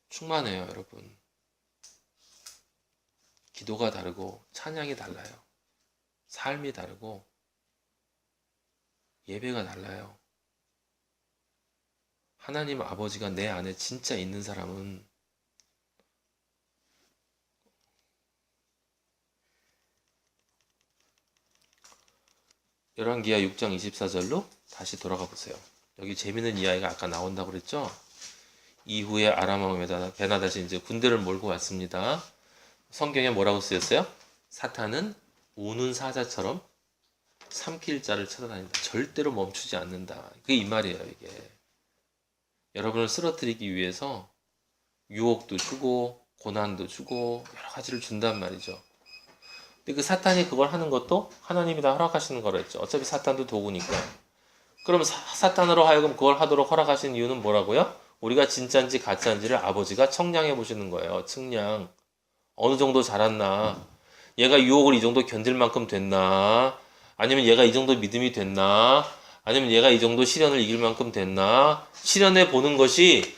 충만해요, 여러분. 기도가 다르고 찬양이 달라요. 삶이 다르고 예배가 달라요. 하나님 아버지가 내 안에 진짜 있는 사람은 열왕기하 6장 24절로 다시 돌아가 보세요. 여기 재밌는 이야기가 아까 나온다고 그랬죠? 이후에 아람 왕 베나다시 이제 군대를 몰고 왔습니다. 성경에 뭐라고 쓰였어요? 사탄은 우는 사자처럼 삼킬 자를 찾아다닌다. 절대로 멈추지 않는다. 그게 이 말이에요, 이게. 여러분을 쓰러뜨리기 위해서 유혹도 주고 고난도 주고 여러 가지를 준단 말이죠. 근데 그 사탄이 그걸 하는 것도 하나님이 다 허락하시는 거랬죠. 어차피 사탄도 도구니까. 그럼 사탄으로 하여금 그걸 하도록 허락하신 이유는 뭐라고요? 우리가 진짜인지 가짜인지를 아버지가 청량해 보시는 거예요. 측량. 어느 정도 자랐나? 얘가 유혹을 이 정도 견딜 만큼 됐나? 아니면 얘가 이 정도 믿음이 됐나? 아니면 얘가 이 정도 시련을 이길 만큼 됐나? 시련해 보는 것이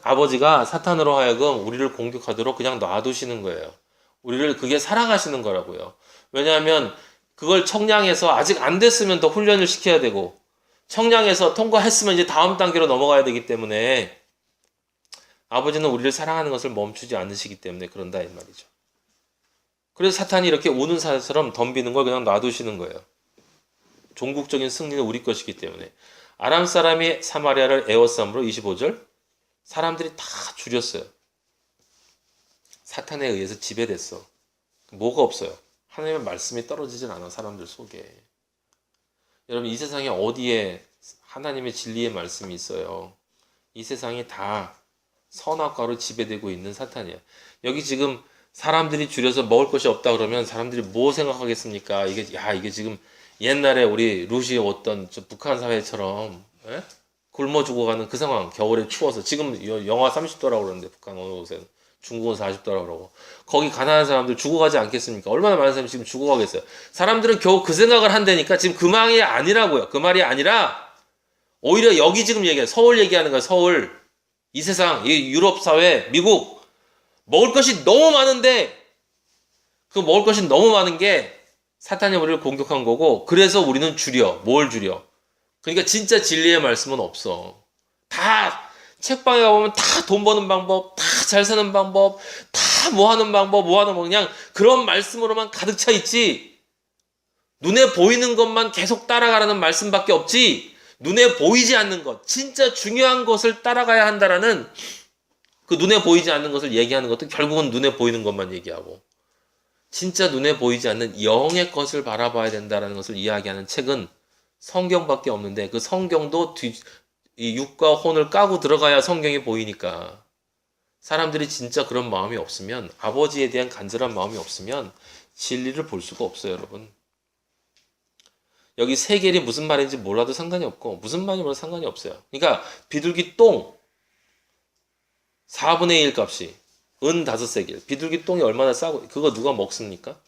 아버지가 사탄으로 하여금 우리를 공격하도록 그냥 놔두시는 거예요. 우리를 그게 사랑하시는 거라고요. 왜냐하면 그걸 청량해서 아직 안 됐으면 더 훈련을 시켜야 되고, 청량해서 통과했으면 이제 다음 단계로 넘어가야 되기 때문에 아버지는 우리를 사랑하는 것을 멈추지 않으시기 때문에 그런다 이 말이죠. 그래서 사탄이 이렇게 우는 사자처럼 덤비는 걸 그냥 놔두시는 거예요. 종국적인 승리는 우리 것이기 때문에. 아람 사람이 사마리아를 에워싸므로 25절 사람들이 다 줄였어요. 사탄에 의해서 지배됐어. 뭐가 없어요. 하나님의 말씀이 떨어지진 않아, 사람들 속에. 여러분, 이 세상에 어디에 하나님의 진리의 말씀이 있어요? 이 세상이 다 선악과로 지배되고 있는 사탄이야. 여기 지금 사람들이 줄여서 먹을 것이 없다 그러면 사람들이 뭐 생각하겠습니까? 이게 지금 옛날에 우리 루시에 어떤 북한 사회처럼 굶어 죽어가는 그 상황. 겨울에 추워서 지금 영하 30도라고 그러는데 북한 어느 곳에는 중국은 40도라고 그러고 거기 가난한 사람들 죽어가지 않겠습니까? 얼마나 많은 사람이 지금 죽어가겠어요. 사람들은 겨우 그 생각을 한다니까. 지금 그 말이 아니라고요. 그 말이 아니라 오히려 여기 지금 얘기해요. 서울 얘기하는 거야. 서울. 이 세상, 이 유럽 사회, 미국 먹을 것이 너무 많은데 그 먹을 것이 너무 많은 게 사탄이 우리를 공격한 거고, 그래서 우리는 줄여. 뭘 줄여? 그러니까 진짜 진리의 말씀은 없어. 다 책방에 가보면 다 돈 버는 방법, 다 잘 사는 방법, 다 뭐 하는 방법, 그냥 그런 말씀으로만 가득 차 있지. 눈에 보이는 것만 계속 따라가라는 말씀밖에 없지. 눈에 보이지 않는 것, 진짜 중요한 것을 따라가야 한다라는 그 눈에 보이지 않는 것을 얘기하는 것도 결국은 눈에 보이는 것만 얘기하고, 진짜 눈에 보이지 않는 영의 것을 바라봐야 된다라는 것을 이야기하는 책은 성경밖에 없는데, 그 성경도 이 육과 혼을 까고 들어가야 성경이 보이니까, 사람들이 진짜 그런 마음이 없으면, 아버지에 대한 간절한 마음이 없으면 진리를 볼 수가 없어요, 여러분. 여기 세겔이 무슨 말인지 몰라도 상관이 없고, 무슨 말인지 몰라도 상관이 없어요. 그러니까 비둘기 똥 4분의 1 값이 은 5세겔. 비둘기 똥이 얼마나 싸고, 그거 누가 먹습니까?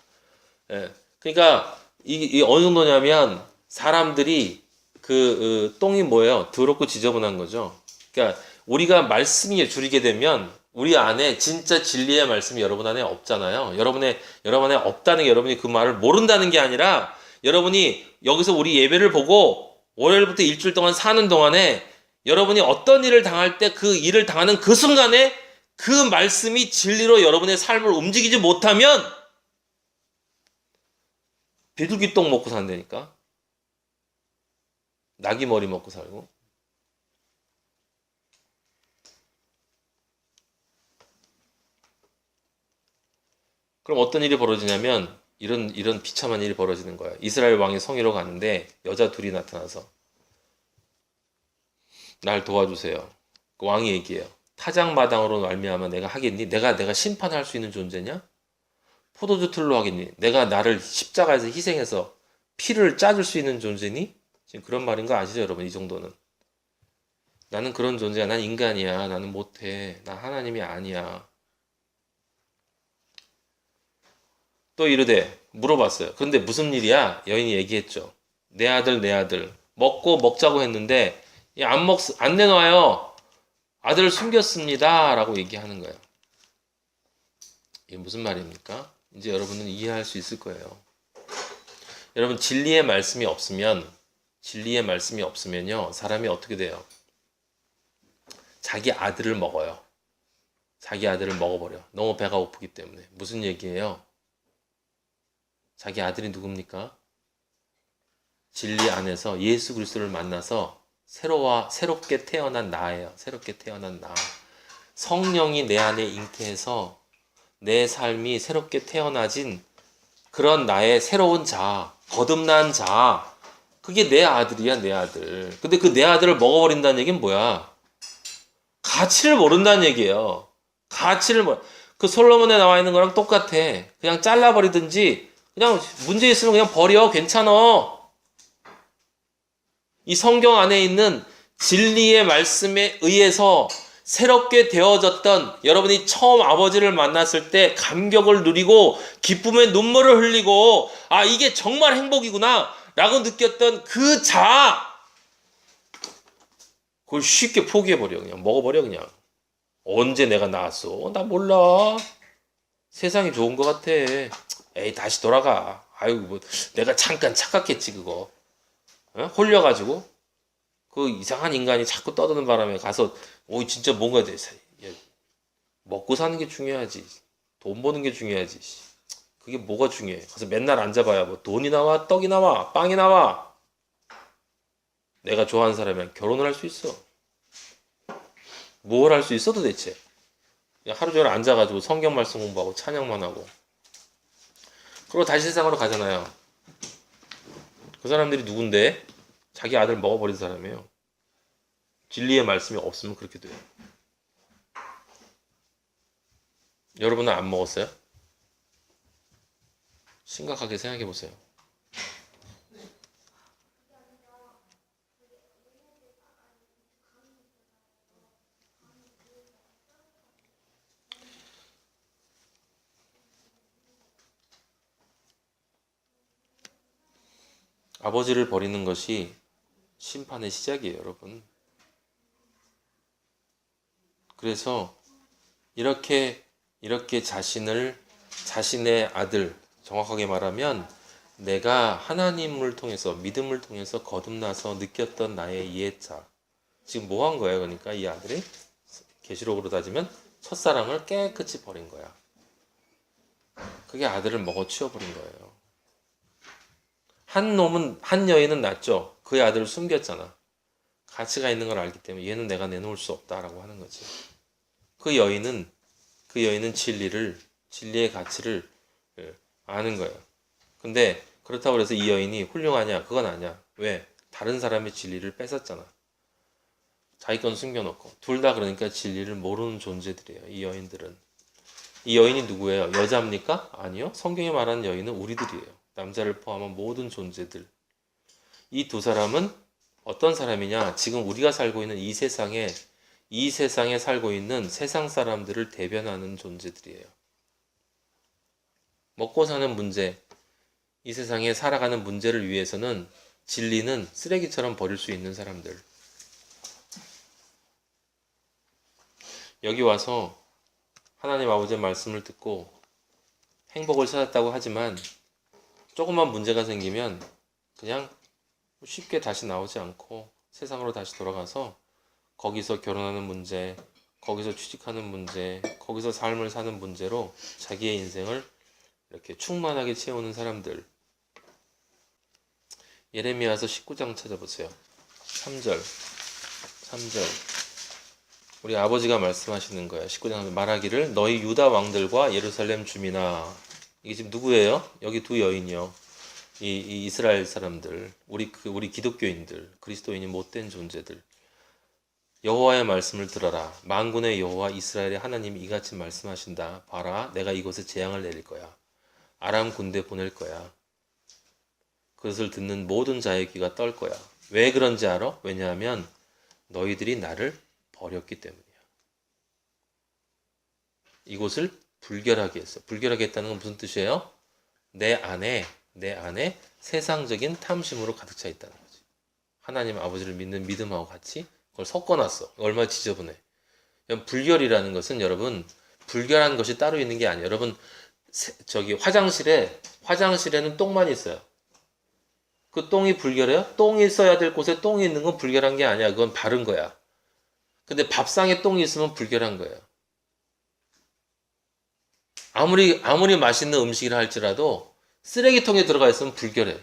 예. 그러니까 이 어느 정도냐면 사람들이 그 똥이 뭐예요? 더럽고 지저분한 거죠. 그러니까 우리가 말씀이 줄이게 되면 우리 안에 진짜 진리의 말씀이 여러분 안에 없잖아요. 여러분 안에 없다는 게 여러분이 그 말을 모른다는 게 아니라, 여러분이 여기서 우리 예배를 보고 월요일부터 일주일 동안 사는 동안에 여러분이 어떤 일을 당할 때 그 일을 당하는 그 순간에 그 말씀이 진리로 여러분의 삶을 움직이지 못하면 비둘기똥 먹고 산다니까. 나기 머리 먹고 살고. 그럼 어떤 일이 벌어지냐면 이런 비참한 일이 벌어지는 거야. 이스라엘 왕이 성회로 가는데 여자 둘이 나타나서 날 도와주세요. 그 왕이 얘기해요. 타작마당으로 말미암아 내가 하겠니? 내가 심판할 수 있는 존재냐? 포도주 틀로 하겠니? 내가 나를 십자가에서 희생해서 피를 짜줄 수 있는 존재니? 지금 그런 말인 거 아시죠, 여러분? 이 정도는. 나는 그런 존재야. 난 인간이야. 나는 못해. 난 하나님이 아니야. 또 이르되 물어봤어요. 그런데 무슨 일이야? 여인이 얘기했죠. 내 아들 먹고 먹자고 했는데 안 내놔요. 아들을 숨겼습니다. 라고 얘기하는 거예요. 이게 무슨 말입니까? 이제 여러분은 이해할 수 있을 거예요. 여러분 진리의 말씀이 없으면요. 사람이 어떻게 돼요? 자기 아들을 먹어요. 자기 아들을 먹어버려. 너무 배가 고프기 때문에. 무슨 얘기예요? 자기 아들이 누굽니까? 진리 안에서 예수 그리스도를 만나서 새롭게 태어난 나예요. 새롭게 태어난 나. 성령이 내 안에 잉태해서 내 삶이 새롭게 태어나진 그런 나의 새로운 자, 거듭난 자. 그게 내 아들이야, 내 아들. 근데 그 내 아들을 먹어버린다는 얘기는 뭐야? 가치를 모른다는 얘기예요. 그 솔로몬에 나와 있는 거랑 똑같아. 그냥 잘라버리든지 그냥 문제 있으면 그냥 버려. 괜찮아. 이 성경 안에 있는 진리의 말씀에 의해서 새롭게 되어졌던 여러분이 처음 아버지를 만났을 때 감격을 누리고 기쁨의 눈물을 흘리고 아 이게 정말 행복이구나 라고 느꼈던 그 자아 그걸 쉽게 포기해버려. 그냥 먹어버려. 그냥 언제 내가 나왔어? 나 몰라. 세상이 좋은 것 같아. 에이 다시 돌아가. 아유 뭐 내가 잠깐 착각했지 그거. 어? 홀려가지고 그 이상한 인간이 자꾸 떠드는 바람에 가서 오 진짜 뭔가 돼. 먹고 사는 게 중요하지. 돈 버는 게 중요하지. 그게 뭐가 중요해. 그래서 맨날 앉아봐야 뭐 돈이 나와 떡이 나와 빵이 나와. 내가 좋아하는 사람이랑 결혼을 할 수 있어. 뭘 할 수 있어 도대체. 그냥 하루 종일 앉아가지고 성경 말씀 공부하고 찬양만 하고 그리고 다시 세상으로 가잖아요. 그 사람들이 누군데? 자기 아들 먹어버린 사람이에요. 진리의 말씀이 없으면 그렇게 돼요. 여러분은 안 먹었어요? 심각하게 생각해 보세요. 아버지를 버리는 것이 심판의 시작이에요, 여러분. 그래서 이렇게 자신의 아들, 정확하게 말하면 내가 하나님을 통해서 믿음을 통해서 거듭나서 느꼈던 나의 이해자. 지금 뭐 한 거예요? 그러니까 이 아들이 계시록으로 따지면 첫사랑을 깨끗이 버린 거야. 그게 아들을 먹어 치워버린 거예요. 한 여인은 낫죠. 그의 아들을 숨겼잖아. 가치가 있는 걸 알기 때문에 얘는 내가 내놓을 수 없다라고 하는 거지. 그 여인은 진리의 가치를 아는 거예요. 근데 그렇다고 해서 이 여인이 훌륭하냐? 그건 아니야. 왜? 다른 사람의 진리를 뺏었잖아. 자기 건 숨겨놓고. 둘 다 그러니까 진리를 모르는 존재들이에요. 이 여인들은. 이 여인이 누구예요? 여자입니까? 아니요. 성경이 말하는 여인은 우리들이에요. 남자를 포함한 모든 존재들. 이 두 사람은 어떤 사람이냐? 지금 우리가 살고 있는 이 세상에 살고 있는 세상 사람들을 대변하는 존재들이에요. 먹고 사는 문제, 이 세상에 살아가는 문제를 위해서는 진리는 쓰레기처럼 버릴 수 있는 사람들. 여기 와서 하나님 아버지의 말씀을 듣고 행복을 찾았다고 하지만 조금만 문제가 생기면 그냥 쉽게 다시 나오지 않고 세상으로 다시 돌아가서 거기서 결혼하는 문제, 거기서 취직하는 문제, 거기서 삶을 사는 문제로 자기의 인생을 이렇게 충만하게 채우는 사람들. 예레미야서 19장 찾아보세요. 3절. 3절. 우리 아버지가 말씀하시는 거예요. 19장 말하기를 너희 유다 왕들과 예루살렘 주민아. 이게 지금 누구예요? 여기 두 여인이요. 이 이스라엘 사람들, 우리 기독교인들, 그리스도인이 못된 존재들. 여호와의 말씀을 들어라. 만군의 여호와 이스라엘의 하나님이 이같이 말씀하신다. 봐라, 내가 이곳에 재앙을 내릴 거야. 아람 군대 보낼 거야. 그것을 듣는 모든 자의 귀가 떨 거야. 왜 그런지 알아? 왜냐하면 너희들이 나를 버렸기 때문이야. 이곳을 불결하게 했어. 불결하게 했다는 건 무슨 뜻이에요? 내 안에 세상적인 탐심으로 가득 차 있다는 거지. 하나님 아버지를 믿는 믿음하고 같이 그걸 섞어놨어. 얼마나 지저분해. 불결이라는 것은 여러분, 불결한 것이 따로 있는 게 아니에요. 여러분, 저기 화장실에는 똥만 있어요. 그 똥이 불결해요? 똥이 있어야 될 곳에 똥이 있는 건 불결한 게 아니야. 그건 바른 거야. 근데 밥상에 똥이 있으면 불결한 거예요. 아무리 맛있는 음식이라 할지라도 쓰레기통에 들어가 있으면 불결해.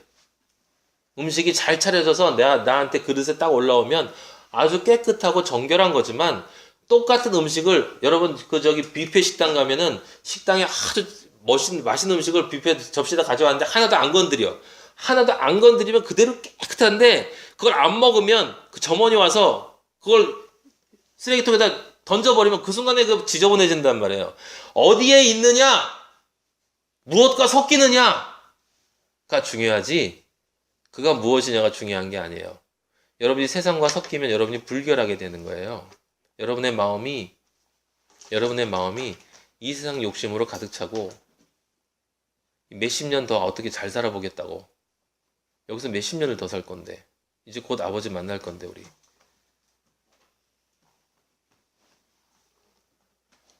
음식이 잘 차려져서 나한테 그릇에 딱 올라오면 아주 깨끗하고 정결한 거지만 똑같은 음식을 여러분 뷔페 식당 가면은 식당에 아주 맛있는 음식을 뷔페 접시에다 가져왔는데 하나도 안 건드려. 하나도 안 건드리면 그대로 깨끗한데 그걸 안 먹으면 그 점원이 와서 그걸 쓰레기통에다 던져버리면 그 순간에 그 지저분해진단 말이에요. 어디에 있느냐? 무엇과 섞이느냐가 중요하지. 그가 무엇이냐가 중요한 게 아니에요. 여러분이 세상과 섞이면 여러분이 불결하게 되는 거예요. 여러분의 마음이 이 세상 욕심으로 가득 차고 몇십 년 더 어떻게 잘 살아보겠다고. 여기서 몇십 년을 더 살 건데. 이제 곧 아버지 만날 건데 우리.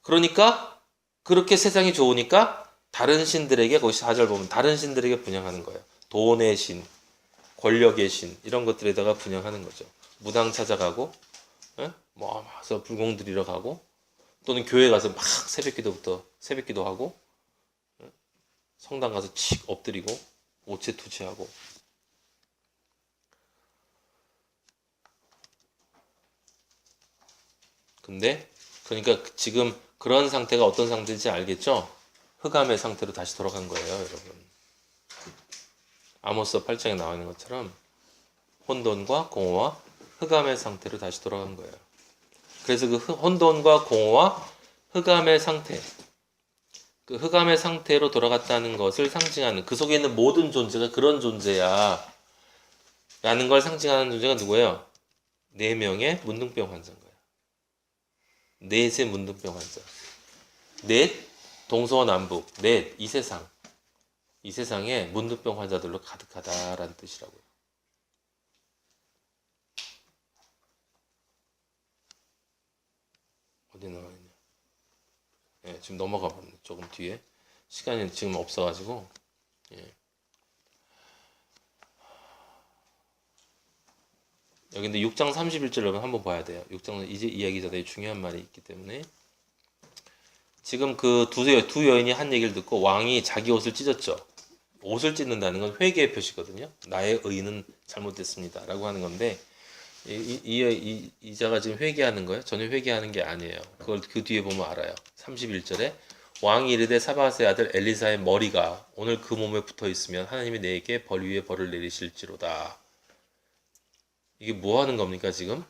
그러니까 그렇게 세상이 좋으니까 다른 신들에게 거기 4절 보면 다른 신들에게 분양하는 거예요. 돈의 신, 권력의 신 이런 것들에다가 분양하는 거죠. 무당 찾아가고 뭐 와서 불공 드리러 가고 또는 교회 가서 막 새벽기도 하고 성당 가서 칙 엎드리고 오체투체하고 근데 그러니까 지금 그런 상태가 어떤 상태인지 알겠죠? 흑암의 상태로 다시 돌아간 거예요, 여러분. 아모스 8장에 나와 있는 것처럼 혼돈과 공허와 흑암의 상태로 다시 돌아간 거예요. 그래서 그 혼돈과 공허와 흑암의 상태, 그 흑암의 상태로 돌아갔다는 것을 상징하는 그 속에 있는 모든 존재가 그런 존재야 라는 걸 상징하는 존재가 누구예요? 4명의 문둥병 환자인 거예요. 넷의 문둥병 환자. 넷, 동서남북, 넷, 이 세상에 문둥병 환자들로 가득하다라는 뜻이라고요. 어디 나와 있냐? 예, 지금 넘어가 버렸네. 조금 뒤에 시간이 지금 없어가지고. 예. 여기 근데 6장 31절 여러분 한번 봐야 돼요. 6장은 이제 이야기 전에 중요한 말이 있기 때문에 지금 그 두 여인이 한 얘기를 듣고 왕이 자기 옷을 찢었죠. 옷을 찢는다는 건 회개의 표시거든요. 나의 의는 잘못됐습니다. 라고 하는 건데 이자가 지금 회개하는 거예요? 전혀 회개하는 게 아니에요. 그걸 그 뒤에 보면 알아요. 31절에 왕이 이르되 사바스의 아들 엘리사의 머리가 오늘 그 몸에 붙어 있으면 하나님이 내게 벌 위에 벌을 내리실지로다. 이게 뭐 하는 겁니까 지금?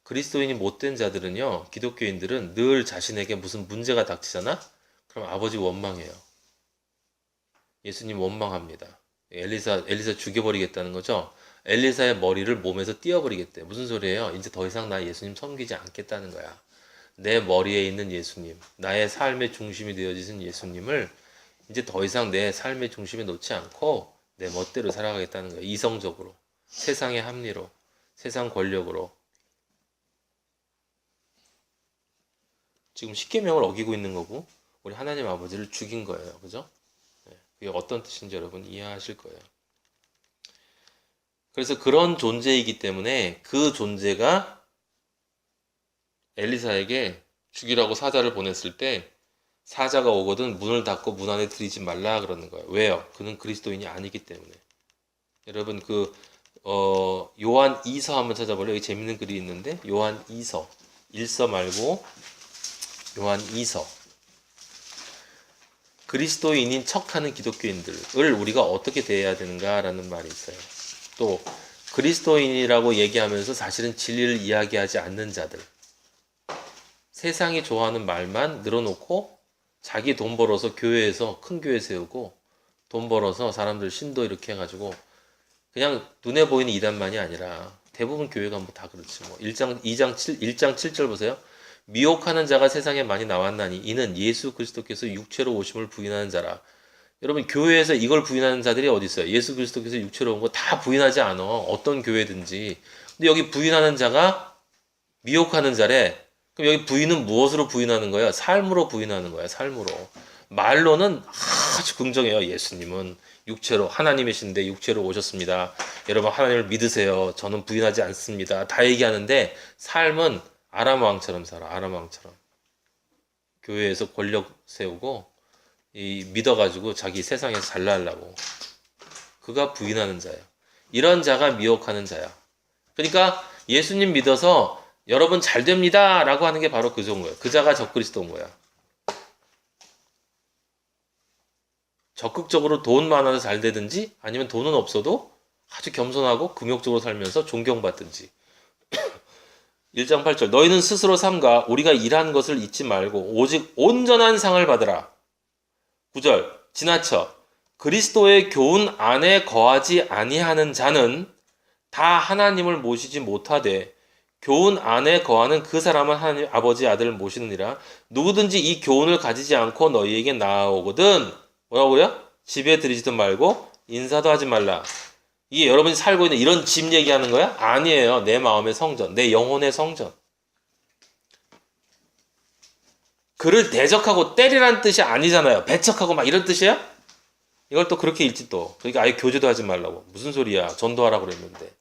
그리스도인이 못된 자들은요, 기독교인들은 늘 자신에게 무슨 문제가 닥치잖아? 그럼 아버지 원망해요. 예수님 원망합니다. 엘리사 죽여버리겠다는 거죠? 엘리사의 머리를 몸에서 띄어버리겠대. 무슨 소리예요? 이제 더 이상 나 예수님 섬기지 않겠다는 거야. 내 머리에 있는 예수님, 나의 삶의 중심이 되어지신 예수님을 이제 더 이상 내 삶의 중심에 놓지 않고 내 멋대로 살아가겠다는 거야. 이성적으로, 세상의 합리로, 세상 권력으로. 지금 십계명을 어기고 있는 거고 우리 하나님 아버지를 죽인 거예요. 그죠? 그게 어떤 뜻인지 여러분 이해하실 거예요. 그래서 그런 존재이기 때문에 그 존재가 엘리사에게 죽이라고 사자를 보냈을 때 사자가 오거든 문을 닫고 문 안에 들이지 말라 그러는 거예요. 왜요? 그는 그리스도인이 아니기 때문에. 여러분 요한 2서 한번 찾아볼래요? 여기 재밌는 글이 있는데 요한 2서 1서 말고 요한 2서 그리스도인인 척하는 기독교인들을 우리가 어떻게 대해야 되는가라는 말이 있어요. 또 그리스도인이라고 얘기하면서 사실은 진리를 이야기하지 않는 자들, 세상이 좋아하는 말만 늘어놓고 자기 돈 벌어서 교회에서 큰 교회 세우고 돈 벌어서 사람들 신도 이렇게 해가지고 그냥 눈에 보이는 이단만이 아니라 대부분 교회가 뭐 다 그렇지 뭐 1장 7절 보세요. 미혹하는 자가 세상에 많이 나왔나니 이는 예수 그리스도께서 육체로 오심을 부인하는 자라. 여러분 교회에서 이걸 부인하는 자들이 어디 있어요? 예수 그리스도께서 육체로 온 거 다 부인하지 않아. 어떤 교회든지. 근데 여기 부인하는 자가 미혹하는 자래. 그럼 여기 부인은 무엇으로 부인하는 거야? 삶으로 부인하는 거야. 삶으로. 말로는 아주 긍정해요. 예수님은 육체로 하나님이신데 육체로 오셨습니다. 여러분 하나님을 믿으세요. 저는 부인하지 않습니다. 다 얘기하는데 삶은 아람 왕처럼 살아. 아람 왕처럼. 교회에서 권력 세우고 믿어가지고 자기 세상에서 잘 나려고. 그가 부인하는 자야. 이런 자가 미혹하는 자야. 그러니까 예수님 믿어서 여러분 잘 됩니다 라고 하는 게 바로 그 좋은 거예요. 그 자가 적그리스도인 거야. 적극적으로 돈 많아서 잘 되든지 아니면 돈은 없어도 아주 겸손하고 금욕적으로 살면서 존경받든지. 1장 8절 너희는 스스로 삼가 우리가 일한 것을 잊지 말고 오직 온전한 상을 받으라. 9절 지나쳐 그리스도의 교훈 안에 거하지 아니하는 자는 다 하나님을 모시지 못하되 교훈 안에 거하는 그 사람은 하나님 아버지 아들을 모시느니라. 누구든지 이 교훈을 가지지 않고 너희에게 나아오거든 뭐라고요? 집에 들이지도 말고 인사도 하지 말라. 이게 여러분이 살고 있는 이런 집 얘기하는 거야? 아니에요. 내 마음의 성전, 내 영혼의 성전. 그를 대적하고 때리라는 뜻이 아니잖아요. 배척하고 막 이런 뜻이야? 이걸 또 그렇게 읽지 또. 그러니까 아예 교제도 하지 말라고. 무슨 소리야. 전도하라고 그랬는데.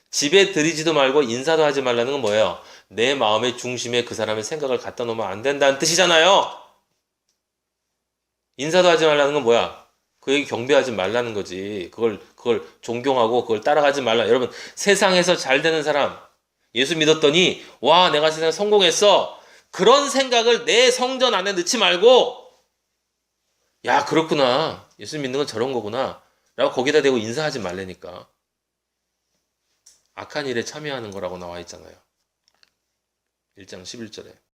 집에 들이지도 말고 인사도 하지 말라는 건 뭐예요? 내 마음의 중심에 그 사람의 생각을 갖다 놓으면 안 된다는 뜻이잖아요. 인사도 하지 말라는 건 뭐야? 그에게 경배하지 말라는 거지. 그걸 존경하고 그걸 따라가지 말라. 여러분, 세상에서 잘 되는 사람, 예수 믿었더니, 와, 내가 세상에 성공했어. 그런 생각을 내 성전 안에 넣지 말고, 야, 그렇구나. 예수 믿는 건 저런 거구나. 라고 거기다 대고 인사하지 말라니까. 악한 일에 참여하는 거라고 나와 있잖아요. 1장 11절에.